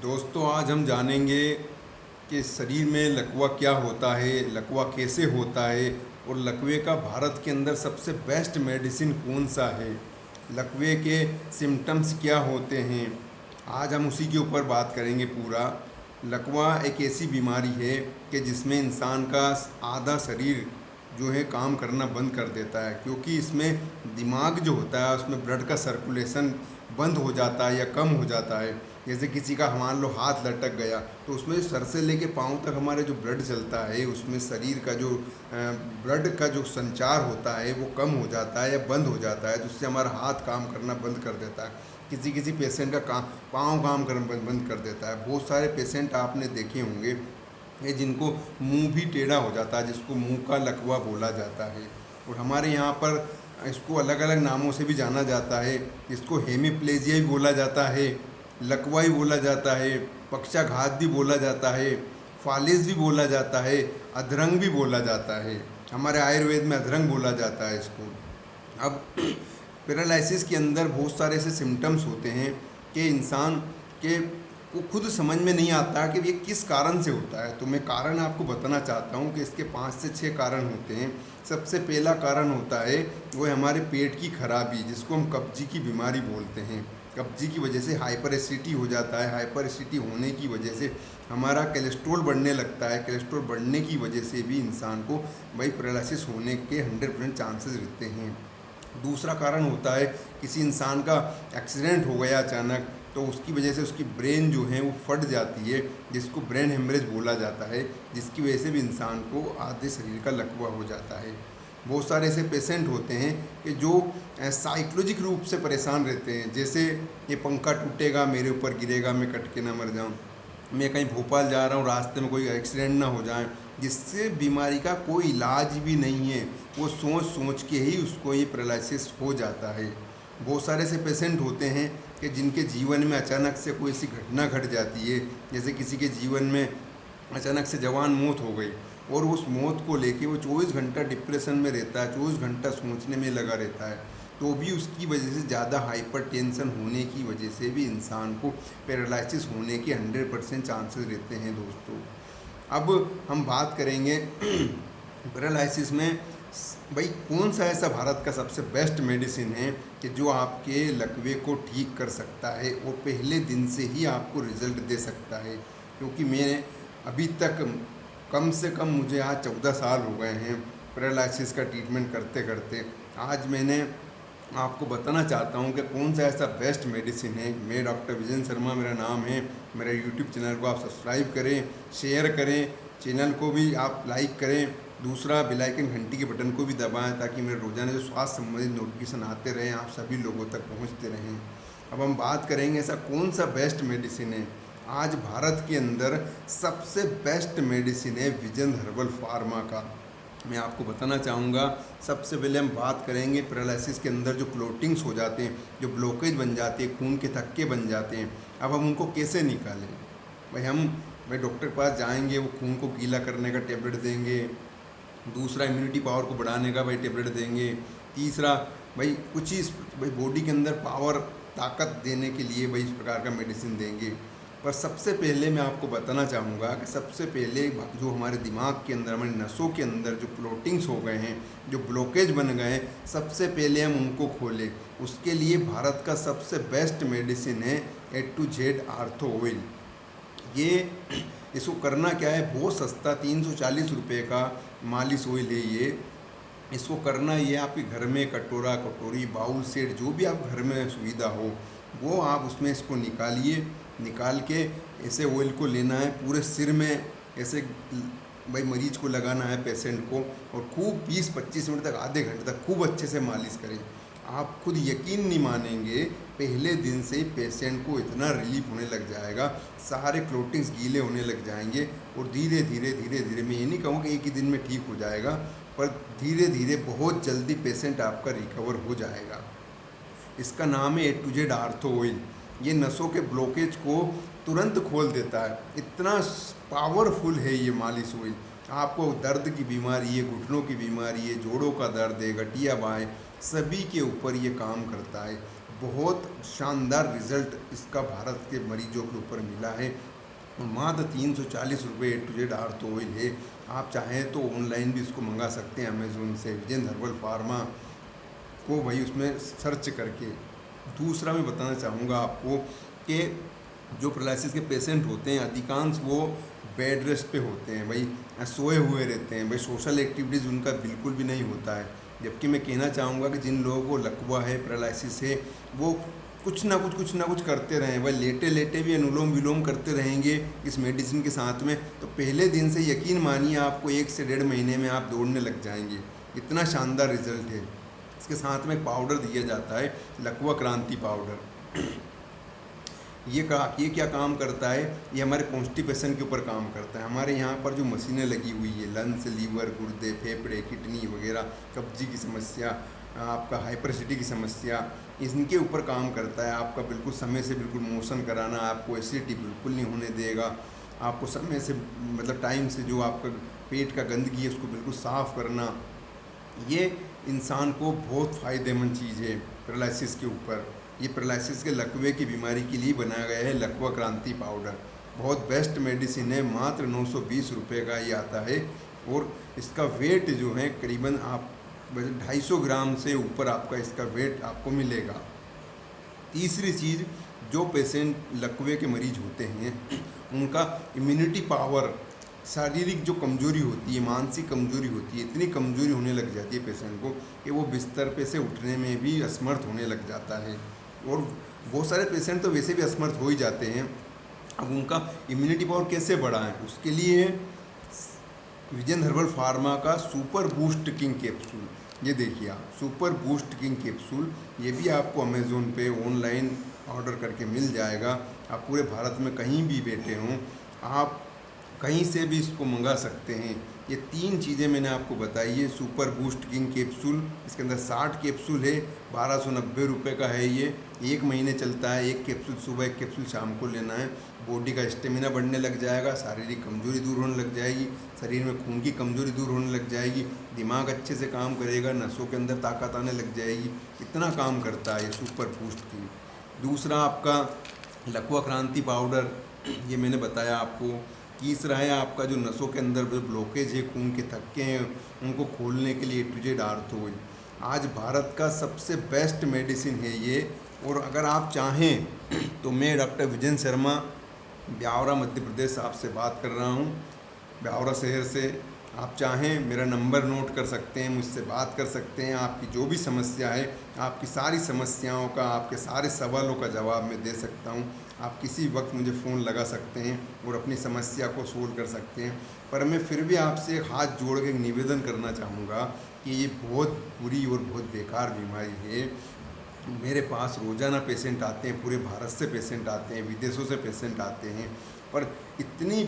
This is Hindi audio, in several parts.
दोस्तों, आज हम जानेंगे कि शरीर में लकवा क्या होता है, लकवा कैसे होता है और लकवे का भारत के अंदर सबसे बेस्ट मेडिसिन कौन सा है, लकवे के सिम्टम्स क्या होते हैं। आज हम उसी के ऊपर बात करेंगे पूरा। लकवा एक ऐसी बीमारी है कि जिसमें इंसान का आधा शरीर जो है काम करना बंद कर देता है, क्योंकि इसमें दिमाग जो होता है उसमें ब्लड का सर्कुलेशन बंद हो जाता है या कम हो जाता है। जैसे किसी का मान लो हाथ लटक गया तो उसमें सर से लेके पाँव तक हमारे जो ब्लड चलता है उसमें शरीर का जो ब्लड का जो संचार होता है वो कम हो जाता है या बंद हो जाता है, जिससे हमारा हाथ काम करना बंद कर देता है। किसी किसी पेशेंट का पाँव काम करना बंद कर देता है। बहुत सारे पेशेंट आपने देखे होंगे ये जिनको मुंह भी टेढ़ा हो जाता है, जिसको मुंह का लकवा बोला जाता है। और हमारे यहाँ पर इसको अलग अलग नामों से भी जाना जाता है। इसको हेमीप्लेजिया भी बोला जाता है, लकवा भी बोला जाता है, पक्षाघात भी बोला जाता है, फालिस भी बोला जाता है, अधरंग भी बोला जाता है। हमारे आयुर्वेद में अधरंग बोला जाता है इसको। अब पैरालिसिस के अंदर बहुत सारे ऐसे सिम्टम्स होते हैं कि इंसान के को खुद समझ में नहीं आता कि ये किस कारण से होता है। तो मैं कारण आपको बताना चाहता हूँ कि इसके 5 से 6 कारण होते हैं। सबसे पहला कारण होता है वो है हमारे पेट की खराबी, जिसको हम कब्जी की बीमारी बोलते हैं। कब्जी की वजह से हाइपर एसिडिटी हो जाता है। हाइपर एसिडिटी होने की वजह से हमारा कोलेस्ट्रॉल बढ़ने लगता है। कोलेस्ट्रॉल बढ़ने की वजह से भी इंसान को पैरालिसिस होने के 100% चांसेस रहते हैं। दूसरा कारण होता है किसी इंसान का एक्सीडेंट हो गया अचानक, तो उसकी वजह से उसकी ब्रेन जो है वो फट जाती है, जिसको ब्रेन हेमरेज बोला जाता है, जिसकी वजह से भी इंसान को आधे शरीर का लकवा हो जाता है। बहुत सारे ऐसे पेशेंट होते हैं कि जो साइकोलॉजिक रूप से परेशान रहते हैं, जैसे ये पंखा टूटेगा, मेरे ऊपर गिरेगा, मैं कट के ना मर जाऊँ, मैं कहीं भोपाल जा रहा हूँ, रास्ते में कोई एक्सीडेंट ना हो जाए, जिससे बीमारी का कोई इलाज भी नहीं है। वो सोच सोच के ही उसको ये पैरालिसिस हो जाता है। बहुत सारे ऐसे पेशेंट होते हैं कि जिनके जीवन में अचानक से कोई ऐसी घटना घट जाती है, जैसे किसी के जीवन में अचानक से जवान मौत हो गई और उस मौत को लेके वो 24 घंटा डिप्रेशन में रहता है, 24 घंटा सोचने में लगा रहता है। तो भी उसकी वजह से ज़्यादा हाइपर टेंशन होने की वजह से भी इंसान को पैरालिसिस होने के 100% चांसेस रहते हैं दोस्तों। अब हम बात करेंगे पैरालिसिस में भाई कौन सा ऐसा भारत का सबसे बेस्ट मेडिसिन है कि जो आपके लकवे को ठीक कर सकता है और पहले दिन से ही आपको रिज़ल्ट दे सकता है। क्योंकि मैं अभी तक कम से कम मुझे आज 14 साल हो गए हैं पैरालिसिस का ट्रीटमेंट करते करते। आज मैंने आपको बताना चाहता हूँ कि कौन सा ऐसा बेस्ट मेडिसिन है। मैं डॉक्टर विजय शर्मा मेरा नाम है। मेरा यूट्यूब चैनल को आप सब्सक्राइब करें, शेयर करें, चैनल को भी आप लाइक करें। दूसरा बेल आइकन घंटी के बटन को भी दबाएं ताकि मेरे रोज़ाना जो स्वास्थ्य संबंधित नोटिफिकेशन आते रहें, आप सभी लोगों तक पहुंचते रहें। अब हम बात करेंगे ऐसा कौन सा बेस्ट मेडिसिन है। आज भारत के अंदर सबसे बेस्ट मेडिसिन है विजन हर्बल फार्मा का। मैं आपको बताना चाहूँगा। सबसे पहले हम बात करेंगे पैरालिसिस के अंदर जो क्लोटिंग्स हो जाते हैं, जो ब्लॉकेज बन जाती है, खून के थक्के बन जाते हैं। अब हम उनको कैसे निकालें। भाई डॉक्टर के पास जाएंगे, वो खून को गीला करने का टेबलेट देंगे। दूसरा इम्यूनिटी पावर को बढ़ाने का टेबलेट देंगे। तीसरा कुछ ही बॉडी के अंदर पावर ताकत देने के लिए इस प्रकार का मेडिसिन देंगे। पर सबसे पहले मैं आपको बताना चाहूँगा कि सबसे पहले जो हमारे दिमाग के अंदर, हमारी नसों के अंदर जो क्लोटिंग्स हो गए हैं, जो ब्लॉकेज बन गए हैं, सबसे पहले हम उनको खोलें। उसके लिए भारत का सबसे बेस्ट मेडिसिन है A to Z ortho oil. ये इसको करना क्या है, बहुत सस्ता 340 रुपये का मालिश ऑयल है ये। इसको करना ये आपके घर में कटोरा, कटोरी, बाउल सेट, जो भी आप घर में सुविधा हो वो आप उसमें इसको निकालिए। निकाल के ऐसे ऑयल को लेना है, पूरे सिर में ऐसे मरीज को लगाना है, पेशेंट को, और खूब 20-25 मिनट तक, आधे घंटे तक खूब अच्छे से मालिश करें। आप खुद यकीन नहीं मानेंगे, पहले दिन से ही पेशेंट को इतना रिलीफ होने लग जाएगा, सारे क्लोटिंग्स गीले होने लग जाएंगे। और धीरे धीरे धीरे धीरे, मैं ये नहीं कहूँगा कि एक ही दिन में ठीक हो जाएगा, पर धीरे धीरे बहुत जल्दी पेशेंट आपका रिकवर हो जाएगा। इसका नाम है A to Z ortho oil. ये नसों के ब्लॉकेज को तुरंत खोल देता है। इतना पावरफुल है ये मालिश ऑयल। आपको दर्द की बीमारी है, घुटनों की बीमारी है, जोड़ों का दर्द है, गठिया बाएँ, सभी के ऊपर ये काम करता है। बहुत शानदार रिज़ल्ट इसका भारत के मरीजों के ऊपर मिला है। मात्र 340 रुपये ए टू जेड आर्थ ऑयल है। आप चाहें तो ऑनलाइन भी इसको मंगा सकते हैं अमेज़ोन से, विजेंद्र हर्बल फार्मा को भाई उसमें सर्च करके। दूसरा मैं बताना चाहूँगा आपको कि जो पैरालिसिस के पेशेंट होते हैं अधिकांश वो बेड रेस्ट पे होते हैं भाई, सोए हुए रहते हैं भाई, सोशल एक्टिविटीज़ उनका बिल्कुल भी नहीं होता है। जबकि मैं कहना चाहूँगा कि जिन लोगों को लकवा है, पैरालिसिस है, वो कुछ ना कुछ करते रहें भाई, लेटे लेटे भी अनुलोम विलोम करते रहेंगे इस मेडिसिन के साथ में, तो पहले दिन से यकीन मानिए आपको 1 से 1.5 महीने में आप दौड़ने लग जाएंगे। इतना शानदार रिजल्ट है। इसके साथ में एक पाउडर दिया जाता है, लकवा क्रांति पाउडर। ये क्या काम करता है, ये हमारे कॉन्स्टिपेशन के ऊपर काम करता है। हमारे यहाँ पर जो मशीनें लगी हुई है, लंग्स, लीवर, गुर्दे, फेफड़े, किडनी वगैरह, कब्जी की समस्या, आपका हाइपरसिटी की समस्या, इनके ऊपर काम करता है। आपका बिल्कुल समय से बिल्कुल मोशन कराना, आपको एसिडिटी बिल्कुल नहीं होने देगा, आपको समय से मतलब टाइम से जो आपका पेट का गंदगी है उसको बिल्कुल साफ़ करना। ये इंसान को बहुत फ़ायदेमंद चीज़ है पैरालिसिस के ऊपर। ये पैरालिसिस के लकवे की बीमारी के लिए बनाया गया है लकवा क्रांति पाउडर। बहुत बेस्ट मेडिसिन है, मात्र 920 रुपये का ये आता है। और इसका वेट जो है करीबन आप 250 ग्राम से ऊपर आपका इसका वेट आपको मिलेगा। तीसरी चीज़, जो पेशेंट लकवे के मरीज होते हैं उनका इम्यूनिटी पावर, शारीरिक जो कमजोरी होती है, मानसिक कमजोरी होती है, इतनी कमजोरी होने लग जाती है पेशेंट को कि वो बिस्तर पे से उठने में भी असमर्थ होने लग जाता है। और बहुत सारे पेशेंट तो वैसे भी असमर्थ हो ही जाते हैं। अब उनका इम्यूनिटी पावर कैसे बढ़ाएं, उसके लिए विजेंद्र हर्बल फार्मा का सुपर बूस्ट किंग कैप्सूल, ये देखिए आप, सुपर बूस्ट किंग कैप्सूल, ये भी आपको अमेज़ोन पे ऑनलाइन ऑर्डर करके मिल जाएगा। आप पूरे भारत में कहीं भी बैठे हों, आप कहीं से भी इसको मंगा सकते हैं। ये 3 चीज़ें मैंने आपको बताई है। सुपर बूस्ट किंग कैप्सूल, इसके अंदर 60 कैप्सूल है, 1290 रुपये का है ये। 1 महीने चलता है, 1 कैप्सूल सुबह, 1 कैप्सूल शाम को लेना है। बॉडी का स्टेमिना बढ़ने लग जाएगा, शारीरिक कमजोरी दूर होने लग जाएगी, शरीर में खून की कमजोरी दूर होने लग जाएगी, दिमाग अच्छे से काम करेगा, नसों के अंदर ताकत आने लग जाएगी। इतना काम करता है ये सुपर बूस्ट किंग। दूसरा आपका लकवा क्रांति पाउडर, ये मैंने बताया आपको। तीसरा है आपका जो नसों के अंदर जो ब्लॉकेज है, खून के थक्के हैं, उनको खोलने के लिए ए टू जेड आर्थ ऑयल। आज भारत का सबसे बेस्ट मेडिसिन है ये। और अगर आप चाहें तो मैं डॉक्टर विजेंद्र शर्मा, ब्यावरा मध्य प्रदेश आपसे बात कर रहा हूँ, ब्यावरा शहर से। आप चाहें मेरा नंबर नोट कर सकते हैं, मुझसे बात कर सकते हैं। आपकी जो भी समस्या है, आपकी सारी समस्याओं का, आपके सारे सवालों का जवाब मैं दे सकता हूं। आप किसी वक्त मुझे फ़ोन लगा सकते हैं और अपनी समस्या को सोल्व कर सकते हैं। पर मैं फिर भी आपसे हाथ जोड़ के निवेदन करना चाहूँगा कि ये बहुत बुरी और बहुत बेकार बीमारी है। मेरे पास रोज़ाना पेशेंट आते हैं, पूरे भारत से पेशेंट आते हैं, विदेशों से पेशेंट आते हैं, पर इतनी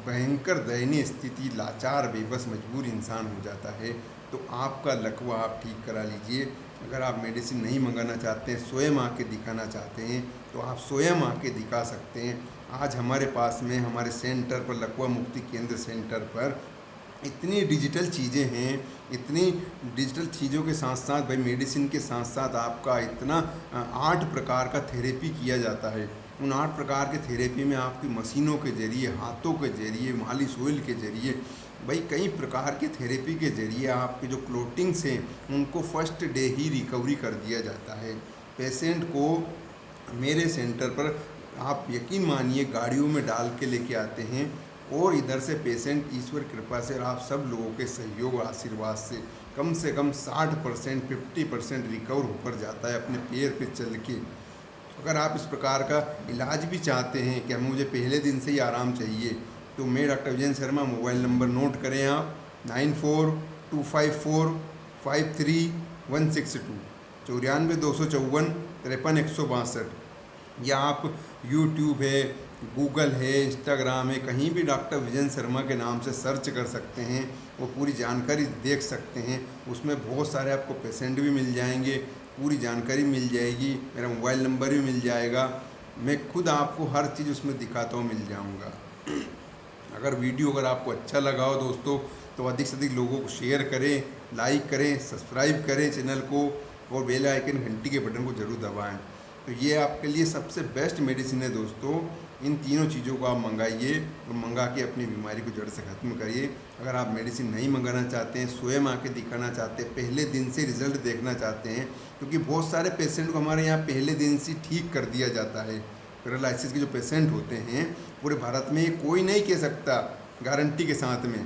भयंकर दयनीय स्थिति, लाचार बेबस मजबूर इंसान हो जाता है। तो आपका लकवा आप ठीक करा लीजिए। अगर आप मेडिसिन नहीं मंगाना चाहते हैं, स्वयं आके दिखाना चाहते हैं, तो आप स्वयं आके दिखा सकते हैं। आज हमारे पास में हमारे सेंटर पर, लकवा मुक्ति केंद्र सेंटर पर इतनी डिजिटल चीज़ें हैं, इतनी डिजिटल चीज़ों के साथ साथ भाई मेडिसिन के साथ साथ आपका इतना 8 प्रकार का थेरेपी किया जाता है। उन 8 प्रकार के थेरेपी में आपकी मशीनों के ज़रिए, हाथों के ज़रिए, मालिश ऑयल के ज़रिए, भाई कई प्रकार के थेरेपी के ज़रिए आपके जो क्लोटिंग्स हैं उनको फर्स्ट डे ही रिकवरी कर दिया जाता है। पेशेंट को मेरे सेंटर पर आप यकीन मानिए गाड़ियों में डाल के लेके आते हैं, और इधर से पेशेंट ईश्वर कृपा से और आप सब लोगों के सहयोग आशीर्वाद से कम 60% 50% रिकवर होकर जाता है अपने पैर पे चल के। अगर आप इस प्रकार का इलाज भी चाहते हैं कि मुझे पहले दिन से ही आराम चाहिए, तो मैं doctor Vijendra Sharma, mobile number note करें आप, 9425453162, 94 254 53 162। या आप यूट्यूब है, गूगल है, इंस्टाग्राम है, कहीं भी डॉक्टर विजेंद्र शर्मा के नाम से सर्च कर सकते हैं, वो पूरी जानकारी देख सकते हैं। उसमें बहुत सारे आपको पेशेंट भी मिल जाएंगे, पूरी जानकारी मिल जाएगी, मेरा मोबाइल नंबर भी मिल जाएगा। मैं खुद आपको हर चीज़ उसमें दिखाता हूँ, मिल जाऊँगा। अगर वीडियो अगर आपको अच्छा लगा हो दोस्तों, तो अधिक से अधिक लोगों को शेयर करें, लाइक करें, सब्सक्राइब करें चैनल को, और बेल आइकन घंटी के बटन को ज़रूर दबाएँ। तो ये आपके लिए सबसे बेस्ट मेडिसिन है दोस्तों। इन तीनों चीज़ों को आप मंगाइए और मंगा के अपनी बीमारी को जड़ से ख़त्म करिए। अगर आप मेडिसिन नहीं मंगाना चाहते हैं, स्वयं आके दिखाना चाहते हैं, पहले दिन से रिजल्ट देखना चाहते हैं, क्योंकि बहुत सारे पेशेंट को हमारे यहाँ पहले दिन से ठीक कर दिया जाता है। पैरालिसिस के जो पेशेंट होते हैं पूरे भारत में ये कोई नहीं कह सकता गारंटी के साथ में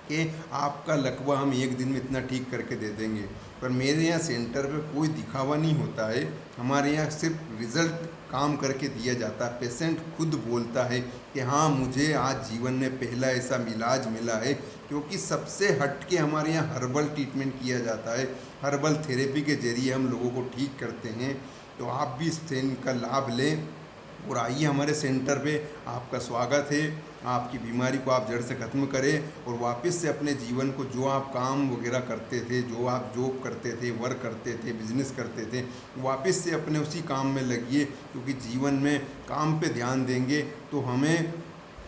कि आपका लकवा हम एक दिन में इतना ठीक करके दे देंगे। पर मेरे यहाँ सेंटर पे कोई दिखावा नहीं होता है, हमारे यहाँ सिर्फ रिज़ल्ट काम करके दिया जाता है। पेशेंट खुद बोलता है कि हाँ मुझे आज जीवन में पहला ऐसा इलाज मिला है, क्योंकि सबसे हट के हमारे यहाँ हर्बल ट्रीटमेंट किया जाता है। हर्बल थेरेपी के जरिए हम लोगों को ठीक करते हैं। तो आप भी इस ट्रेन का लाभ लें और आइए हमारे सेंटर पे, आपका स्वागत है। आपकी बीमारी को आप जड़ से ख़त्म करें और वापस से अपने जीवन को, जो आप काम वगैरह करते थे, जो आप जॉब करते थे, वर्क करते थे, बिजनेस करते थे, वापस से अपने उसी काम में लगिए। क्योंकि जीवन में काम पे ध्यान देंगे तो हमें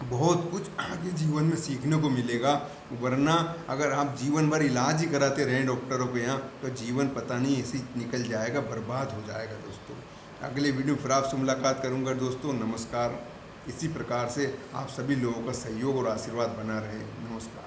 बहुत कुछ आगे जीवन में सीखने को मिलेगा। वरना अगर आप जीवन भर इलाज ही कराते रहें डॉक्टरों के यहाँ, तो जीवन पता नहीं ऐसे ही निकल जाएगा, बर्बाद हो जाएगा दोस्तों। अगले वीडियो फिर आपसे मुलाकात करूंगा दोस्तों। नमस्कार। इसी प्रकार से आप सभी लोगों का सहयोग और आशीर्वाद बना रहे। नमस्कार।